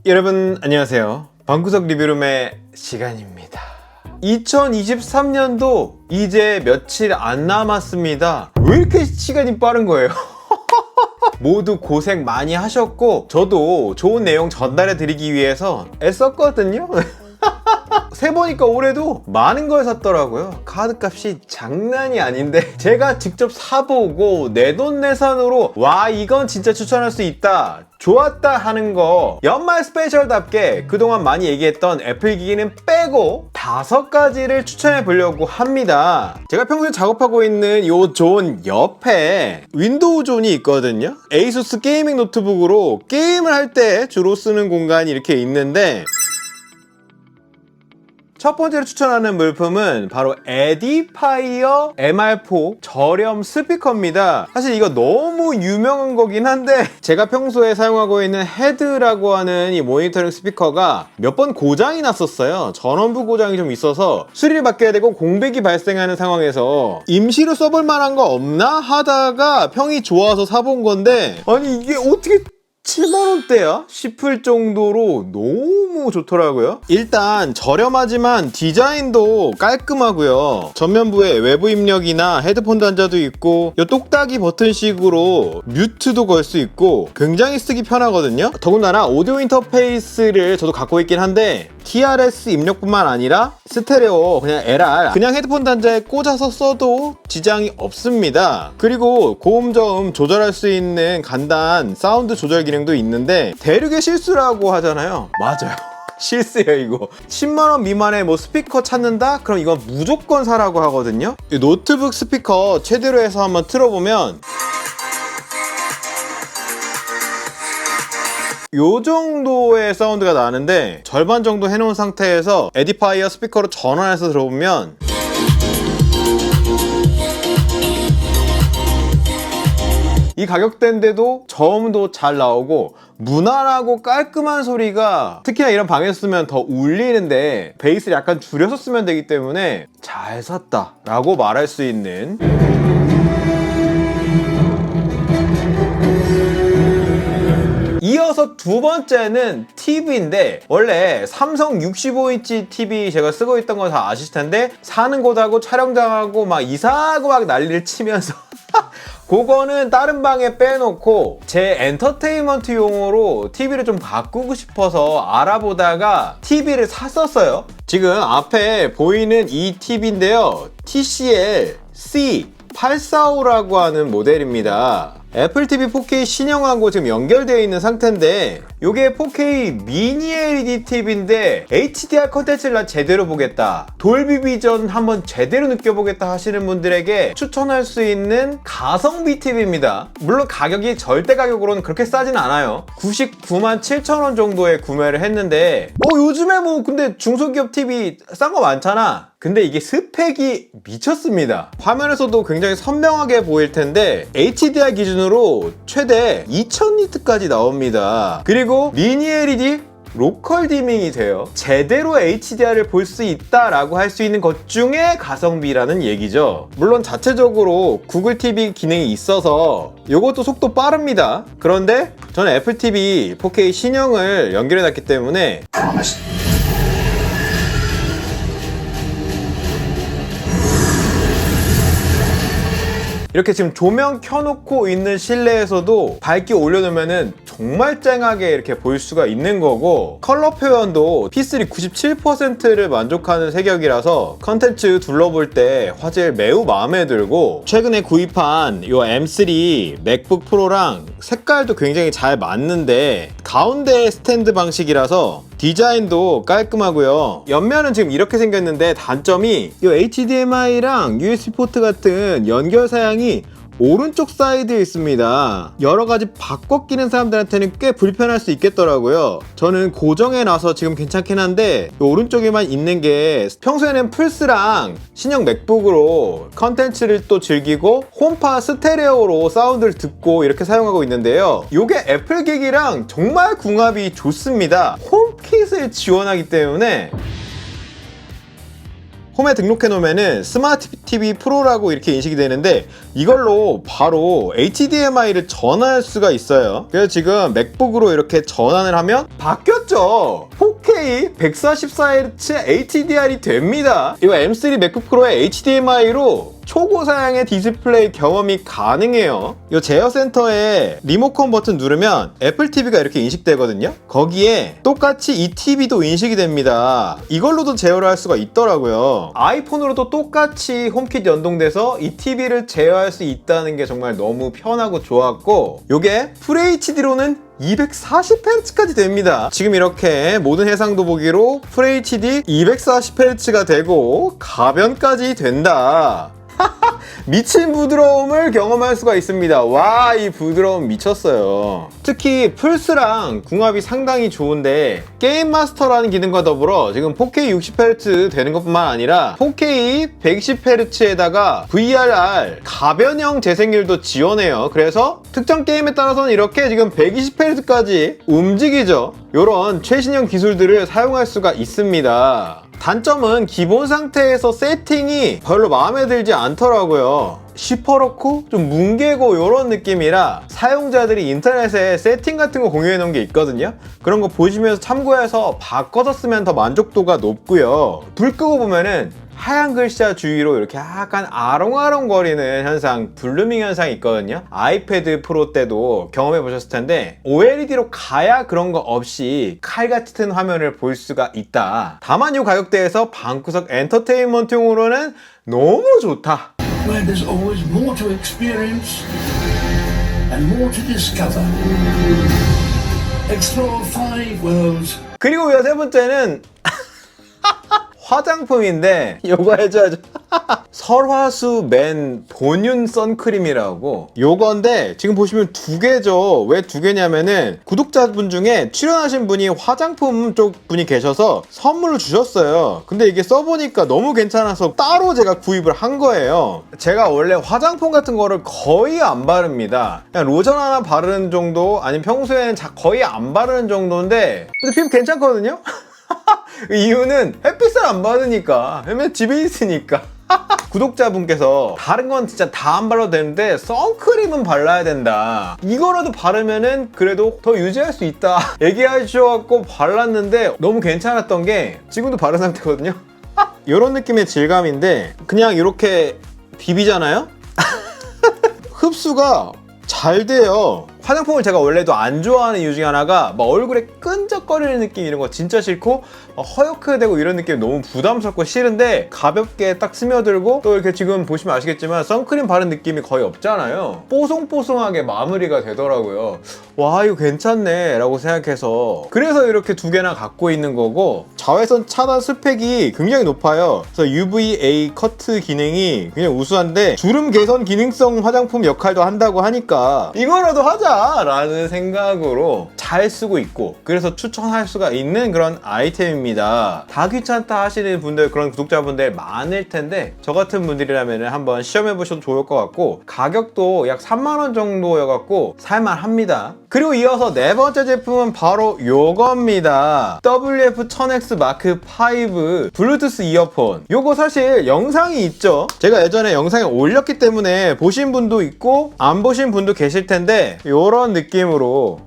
여러분 안녕하세요. 방구석 리뷰룸의 시간입니다. 2023년도 이제 며칠 안 남았습니다. 왜 이렇게 시간이 빠른 거예요? 모두 고생 많이 하셨고 저도 좋은 내용 전달해 드리기 위해서 애썼거든요. 세보니까 올해도 많은 걸 샀더라고요. 카드값이 장난이 아닌데 제가 직접 사보고 내돈내산으로 와 이건 진짜 추천할 수 있다, 좋았다 하는 거 연말 스페셜답게 그동안 많이 얘기했던 애플 기기는 빼고 5가지를 추천해 보려고 합니다. 제가 평소에 작업하고 있는 이 존 옆에 윈도우 존이 있거든요. 에이수스 게이밍 노트북으로 게임을 할 때 주로 쓰는 공간이 이렇게 있는데, 첫 번째로 추천하는 물품은 바로 에디파이어 MR4 저렴 스피커입니다. 사실 이거 너무 유명한 거긴 한데 제가 평소에 사용하고 있는 헤드라고 하는 이 모니터링 스피커가 몇 번 고장이 났었어요. 전원부 고장이 좀 있어서 수리를 받게 되고 공백이 발생하는 상황에서 임시로 써볼 만한 거 없나 하다가 평이 좋아서 사본 건데, 아니 이게 어떻게 7만원대야? 싶을 정도로 너무 좋더라고요. 일단 저렴하지만 디자인도 깔끔하고요. 전면부에 외부 입력이나 헤드폰 단자도 있고 이 똑딱이 버튼식으로 뮤트도 걸 수 있고 굉장히 쓰기 편하거든요. 더군다나 오디오 인터페이스를 저도 갖고 있긴 한데 TRS 입력뿐만 아니라 스테레오, 그냥 LR, 그냥 헤드폰 단자에 꽂아서 써도 지장이 없습니다. 그리고 고음 저음 조절할 수 있는 간단 사운드 조절 기능도 있는데 대륙의 실수라고 하잖아요. 맞아요. 실수예요 이거. 10만원 미만의 뭐 스피커 찾는다? 그럼 이건 무조건 사라고 하거든요. 이 노트북 스피커 최대로 해서 한번 틀어보면 요 정도의 사운드가 나는데 절반 정도 해놓은 상태에서 에디파이어 스피커로 전환해서 들어보면 이 가격대인데도 저음도 잘 나오고 무난하고 깔끔한 소리가 특히나 이런 방에서 쓰면 더 울리는데 베이스를 약간 줄여서 쓰면 되기 때문에 잘 샀다 라고 말할 수 있는, 이어서 두 번째는 TV인데 원래 삼성 65인치 TV 제가 쓰고 있던 거 다 아실 텐데 사는 곳하고 촬영장하고 막 이사하고 막 난리를 치면서 그거는 다른 방에 빼놓고 제 엔터테인먼트용으로 TV를 좀 바꾸고 싶어서 알아보다가 TV를 샀었어요. 지금 앞에 보이는 이 TV인데요. TCL C845라고 하는 모델입니다. 애플 TV 4K 신형하고 지금 연결되어 있는 상태인데 이게 4K 미니 LED TV인데 HDR 컨텐츠를 난 제대로 보겠다, 돌비 비전 한번 제대로 느껴보겠다 하시는 분들에게 추천할 수 있는 가성비 TV입니다. 물론 가격이 절대 가격으로는 그렇게 싸진 않아요. 99만 7천원 정도에 구매를 했는데 요즘에 뭐 근데 중소기업 TV 싼 거 많잖아. 근데 이게 스펙이 미쳤습니다. 화면에서도 굉장히 선명하게 보일 텐데 HDR 기준으로 최대 2000니트까지 나옵니다. 그리고 미니 LED 로컬 디밍이 돼요. 제대로 HDR을 볼 수 있다라고 할 수 있는 것 중에 가성비라는 얘기죠. 물론 자체적으로 구글 TV 기능이 있어서 이것도 속도 빠릅니다. 그런데 저는 애플 TV 4K 신형을 연결해놨기 때문에 이렇게 지금 조명 켜놓고 있는 실내에서도 밝기 올려놓으면은 정말 쨍하게 이렇게 보일 수가 있는 거고, 컬러 표현도 P3 97%를 만족하는 색역이라서 컨텐츠 둘러볼 때 화질 매우 마음에 들고, 최근에 구입한 이 M3 맥북 프로랑 색깔도 굉장히 잘 맞는데 가운데 스탠드 방식이라서 디자인도 깔끔하고요. 옆면은 지금 이렇게 생겼는데 단점이 이 HDMI랑 USB 포트 같은 연결 사양이 오른쪽 사이드에 있습니다. 여러가지 바꿔 끼는 사람들한테는 꽤 불편할 수 있겠더라고요. 저는 고정해놔서 지금 괜찮긴 한데 오른쪽에만 있는 게, 평소에는 플스랑 신형 맥북으로 컨텐츠를 또 즐기고 홈파 스테레오로 사운드를 듣고 이렇게 사용하고 있는데요. 이게 애플 기기랑 정말 궁합이 좋습니다. 홈킷을 지원하기 때문에 홈에 등록해 놓으면은 스마트 TV 프로라고 이렇게 인식이 되는데 이걸로 바로 HDMI를 전환할 수가 있어요. 그래서 지금 맥북으로 이렇게 전환을 하면 바뀌었죠. 4K 144Hz HDR이 됩니다. 이거 M3 맥북 프로의 HDMI로 초고사양의 디스플레이 경험이 가능해요. 이 제어 센터에 리모컨 버튼 누르면 애플 TV가 이렇게 인식되거든요. 거기에 똑같이 이 TV도 인식이 됩니다. 이걸로도 제어를 할 수가 있더라고요. 아이폰으로도 똑같이 홈킷 연동돼서 이 TV를 제어할 수 있다는 게 정말 너무 편하고 좋았고, 이게 FHD로는 240Hz까지 됩니다. 지금 이렇게 모든 해상도 보기로 FHD 240Hz가 되고 가변까지 된다. 미친 부드러움을 경험할 수가 있습니다. 와, 이 부드러움 미쳤어요. 특히 플스랑 궁합이 상당히 좋은데 게임 마스터라는 기능과 더불어 지금 4K 60Hz 되는 것뿐만 아니라 4K 110Hz에다가 VRR 가변형 재생률도 지원해요. 그래서 특정 게임에 따라서는 이렇게 지금 120Hz까지 움직이죠. 이런 최신형 기술들을 사용할 수가 있습니다. 단점은 기본 상태에서 세팅이 별로 마음에 들지 않더라고요. 시퍼렇고 좀 뭉개고 이런 느낌이라 사용자들이 인터넷에 세팅 같은 거 공유해 놓은 게 있거든요. 그런 거 보시면서 참고해서 바꿔서 쓰면 더 만족도가 높고요. 불 끄고 보면은 하얀 글자 주위로 이렇게 약간 아롱아롱거리는 현상, 블루밍 현상이 있거든요. 아이패드 프로 때도 경험해 보셨을 텐데 OLED로 가야 그런 거 없이 칼 같은 화면을 볼 수가 있다. 다만 이 가격대에서 방구석 엔터테인먼트용으로는 너무 좋다. Where there's always more to experience and more to discover. Explore 5 worlds. 그리고 세 번째는 화장품인데 요거 해줘야죠. 설화수 맨 본윤 선크림이라고 요건데 지금 보시면 두 개죠. 왜 두 개냐면은 구독자분 중에 출연하신 분이 화장품 쪽 분이 계셔서 선물로 주셨어요. 근데 이게 써보니까 너무 괜찮아서 따로 제가 구입을 한 거예요. 제가 원래 화장품 같은 거를 거의 안 바릅니다. 그냥 로션 하나 바르는 정도, 아니면 평소에는 거의 안 바르는 정도인데 근데 피부 괜찮거든요. 이유는 햇빛을 안 받으니까, 맨날 집에 있으니까. 구독자분께서 다른 건 진짜 다 안 발라도 되는데 선크림은 발라야 된다, 이거라도 바르면은 그래도 더 유지할 수 있다 얘기하셔갖고 발랐는데 너무 괜찮았던 게 지금도 바른 상태거든요. 이런 느낌의 질감인데 그냥 이렇게 비비잖아요. 흡수가 잘 돼요. 화장품을 제가 원래도 안 좋아하는 이유 중에 하나가 막 얼굴에 끈적거리는 느낌 이런 거 진짜 싫고 허옇게 되고 이런 느낌 너무 부담스럽고 싫은데 가볍게 딱 스며들고 또 이렇게 지금 보시면 아시겠지만 선크림 바른 느낌이 거의 없잖아요. 뽀송뽀송하게 마무리가 되더라고요. 와, 이거 괜찮네 라고 생각해서 그래서 이렇게 두 개나 갖고 있는 거고, 자외선 차단 스펙이 굉장히 높아요. 그래서 UVA 커트 기능이 그냥 우수한데 주름 개선 기능성 화장품 역할도 한다고 하니까 이거라도 하자 라는 생각으로 잘 쓰고 있고, 그래서 추천할 수가 있는 그런 아이템입니다. 다 귀찮다 하시는 분들, 그런 구독자분들 많을 텐데 저 같은 분들이라면 한번 시험해 보셔도 좋을 것 같고, 가격도 약 3만원 정도여갖고 살만합니다. 그리고 이어서 네 번째 제품은 바로 요겁니다. WF-1000X 마크 5 블루투스 이어폰. 요거 사실 영상이 있죠. 제가 예전에 영상에 올렸기 때문에 보신 분도 있고 안 보신 분도 계실 텐데 요런 느낌으로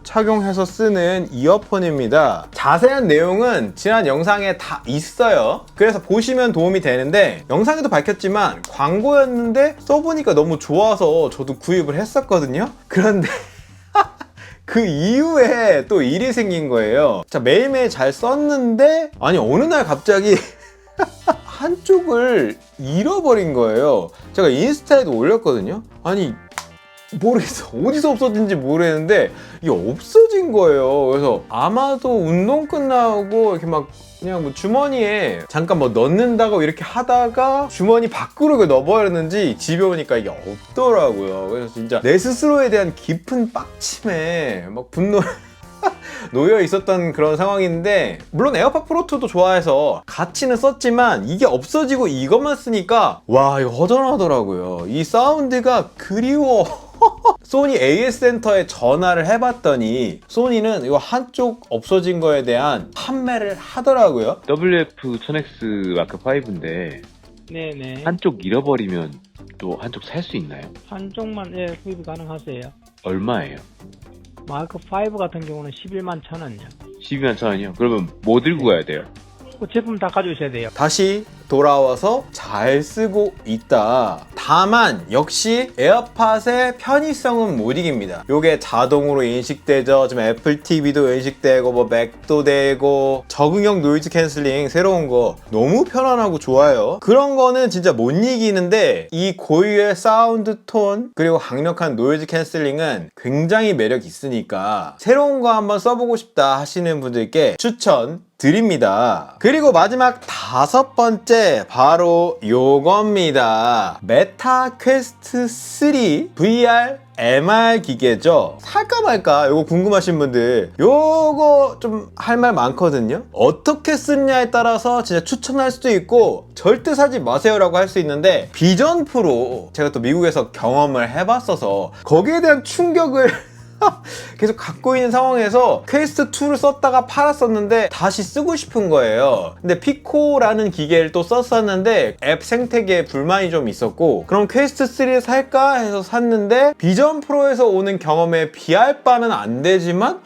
착용해서 쓰는 이어폰입니다. 자세한 내용은 지난 영상에 다 있어요. 그래서 보시면 도움이 되는데, 영상에도 밝혔지만 광고였는데 써보니까 너무 좋아서 저도 구입을 했었거든요. 그런데 그 이후에 또 일이 생긴 거예요. 자, 매일매일 잘 썼는데 아니 어느 날 갑자기 한쪽을 잃어버린 거예요. 제가 인스타에도 올렸거든요. 아니 모르겠어, 어디서 없어진지 모르겠는데 이게 없어진 거예요. 그래서 아마도 운동 끝나고 이렇게 막 그냥 뭐 주머니에 잠깐 뭐 넣는다고 이렇게 하다가 주머니 밖으로 넣어버렸는지 집에 오니까 이게 없더라고요. 그래서 진짜 내 스스로에 대한 깊은 빡침에 막 분노를 놓여 있었던 그런 상황인데, 물론 에어팟 프로2도 좋아해서 같이는 썼지만 이게 없어지고 이것만 쓰니까 와, 이거 허전하더라고요. 이 사운드가 그리워. 소니 AS 센터에 전화를 해봤더니 소니는 이거 한쪽 없어진 거에 대한 판매를 하더라고요. WF-1000X 마크 5인데 네네. 한쪽 잃어버리면 또 한쪽 살 수 있나요? 한쪽만 예, 구입이 가능하세요. 얼마예요? 마크 5 같은 경우는 11만 1,000원이요. 12만 1,000원이요? 그러면 뭐 들고 가야 돼요? 그 제품 다 가져오셔야 돼요. 다시 돌아와서 잘 쓰고 있다. 다만 역시 에어팟의 편의성은 못 이깁니다. 요게 자동으로 인식되죠. 지금 애플 TV도 인식되고 뭐 맥도 되고 적응형 노이즈 캔슬링 새로운 거 너무 편안하고 좋아요. 그런 거는 진짜 못 이기는데 이 고유의 사운드 톤 그리고 강력한 노이즈 캔슬링은 굉장히 매력 있으니까 새로운 거 한번 써보고 싶다 하시는 분들께 추천 드립니다. 그리고 마지막 5번째 바로 요겁니다. 메타 퀘스트 3 VR MR 기계죠. 살까 말까 요거 궁금하신 분들 요거 좀 할 말 많거든요. 어떻게 쓰느냐에 따라서 진짜 추천할 수도 있고 절대 사지 마세요 라고 할 수 있는데 비전 프로 제가 또 미국에서 경험을 해봤어서 거기에 대한 충격을 계속 갖고 있는 상황에서 퀘스트 2를 썼다가 팔았었는데 다시 쓰고 싶은 거예요. 근데 피코라는 기계를 또 썼었는데 앱 생태계에 불만이 좀 있었고 그럼 퀘스트 3를 살까 해서 샀는데 비전 프로에서 오는 경험에 비할 바는 안 되지만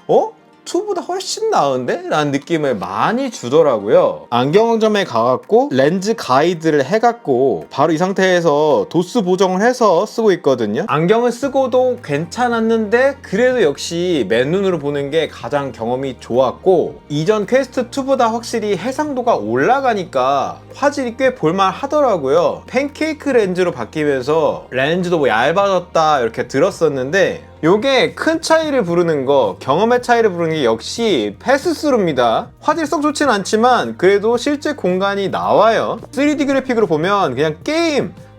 2보다 훨씬 나은데? 라는 느낌을 많이 주더라고요. 안경점에 가갖고 렌즈 가이드를 해갖고 바로 이 상태에서 도수 보정을 해서 쓰고 있거든요. 안경을 쓰고도 괜찮았는데 그래도 역시 맨눈으로 보는 게 가장 경험이 좋았고 이전 퀘스트 2보다 확실히 해상도가 올라가니까 화질이 꽤 볼만 하더라고요. 팬케이크 렌즈로 바뀌면서 렌즈도 뭐 얇아졌다 이렇게 들었었는데 요게 큰 차이를 부르는 거, 경험의 차이를 부르는 게 역시 패스스루입니다. 화질 썩 좋진 않지만 그래도 실제 공간이 나와요. 3D 그래픽으로 보면 그냥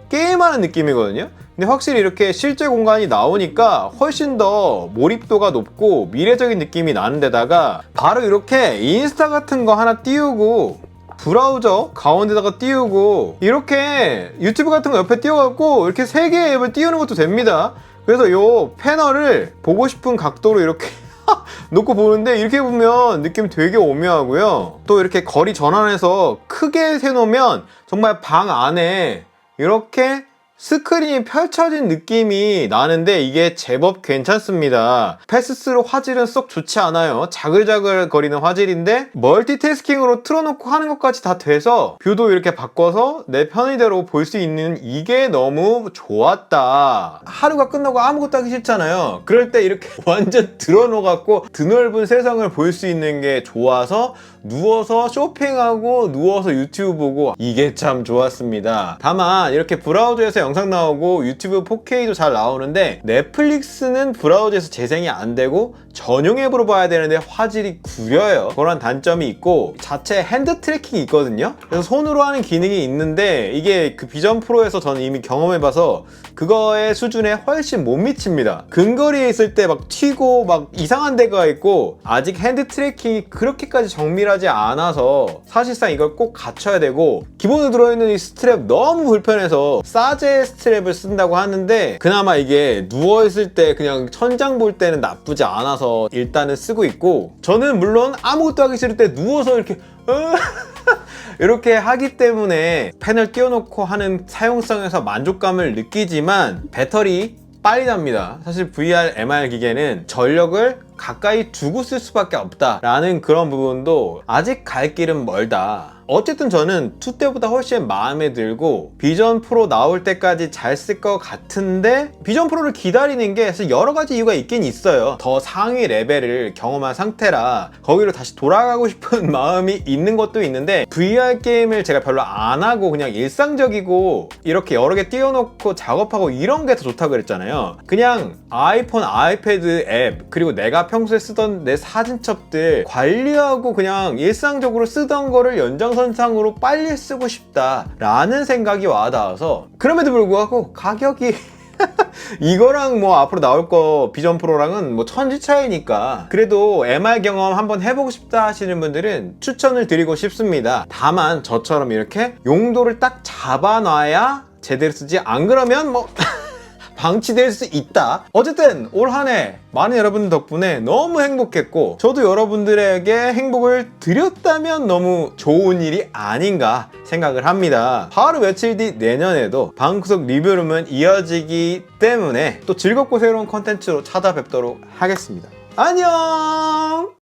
게임하는 느낌이거든요. 근데 확실히 이렇게 실제 공간이 나오니까 훨씬 더 몰입도가 높고 미래적인 느낌이 나는 데다가 바로 이렇게 인스타 같은 거 하나 띄우고 브라우저 가운데다가 띄우고 이렇게 유튜브 같은 거 옆에 띄워갖고 이렇게 3개의 앱을 띄우는 것도 됩니다. 그래서 요 패널을 보고 싶은 각도로 이렇게 놓고 보는데 이렇게 보면 느낌 되게 오묘하고요. 또 이렇게 거리 전환해서 크게 해놓으면 정말 방 안에 이렇게 스크린이 펼쳐진 느낌이 나는데 이게 제법 괜찮습니다. 패스스루 화질은 썩 좋지 않아요. 자글자글 거리는 화질인데 멀티태스킹으로 틀어놓고 하는 것까지 다 돼서 뷰도 이렇게 바꿔서 내 편의대로 볼 수 있는 이게 너무 좋았다. 하루가 끝나고 아무것도 하기 싫잖아요. 그럴 때 이렇게 완전 드러놓고 드넓은 세상을 볼 수 있는 게 좋아서 누워서 쇼핑하고 누워서 유튜브 보고 이게 참 좋았습니다. 다만 이렇게 브라우저에서 영상 나오고 유튜브 4K도 잘 나오는데 넷플릭스는 브라우저에서 재생이 안 되고 전용 앱으로 봐야 되는데 화질이 구려요. 그런 단점이 있고 자체 핸드 트래킹이 있거든요. 그래서 손으로 하는 기능이 있는데 이게 그 비전 프로에서 저는 이미 경험해봐서 그거의 수준에 훨씬 못 미칩니다. 근거리에 있을 때 막 튀고 막 이상한 데가 있고 아직 핸드 트래킹이 그렇게까지 정밀하지 않아서 사실상 이걸 꼭 갖춰야 되고 기본으로 들어있는 이 스트랩 너무 불편해서 사제 스트랩을 쓴다고 하는데 그나마 이게 누워있을 때 그냥 천장 볼 때는 나쁘지 않아서 일단은 쓰고 있고 저는 물론 아무것도 하기 싫을 때 누워서 이렇게 이렇게 하기 때문에 패널 띄워놓고 하는 사용성에서 만족감을 느끼지만 배터리 빨리 납니다. 사실 VR MR 기계는 전력을 가까이 두고 쓸 수밖에 없다라는 그런 부분도 아직 갈 길은 멀다. 어쨌든 저는 2 때보다 훨씬 마음에 들고 비전 프로 나올 때까지 잘 쓸 것 같은데 비전 프로를 기다리는 게 사실 여러 가지 이유가 있긴 있어요. 더 상위 레벨을 경험한 상태라 거기로 다시 돌아가고 싶은 마음이 있는 것도 있는데 VR 게임을 제가 별로 안 하고 그냥 일상적이고 이렇게 여러 개 띄워놓고 작업하고 이런 게 더 좋다고 그랬잖아요. 그냥 아이폰, 아이패드 앱 그리고 내가 평소에 쓰던 내 사진첩들 관리하고 그냥 일상적으로 쓰던 거를 연장선상으로 빨리 쓰고 싶다라는 생각이 와닿아서 그럼에도 불구하고 가격이 이거랑 뭐 앞으로 나올 거 비전 프로랑은 뭐 천지 차이니까 그래도 MR 경험 한번 해보고 싶다 하시는 분들은 추천을 드리고 싶습니다. 다만 저처럼 이렇게 용도를 딱 잡아놔야 제대로 쓰지 안 그러면 뭐 방치될 수 있다. 어쨌든 올 한 해 많은 여러분 덕분에 너무 행복했고 저도 여러분들에게 행복을 드렸다면 너무 좋은 일이 아닌가 생각을 합니다. 바로 며칠 뒤 내년에도 방구석 리뷰룸은 이어지기 때문에 또 즐겁고 새로운 컨텐츠로 찾아뵙도록 하겠습니다. 안녕!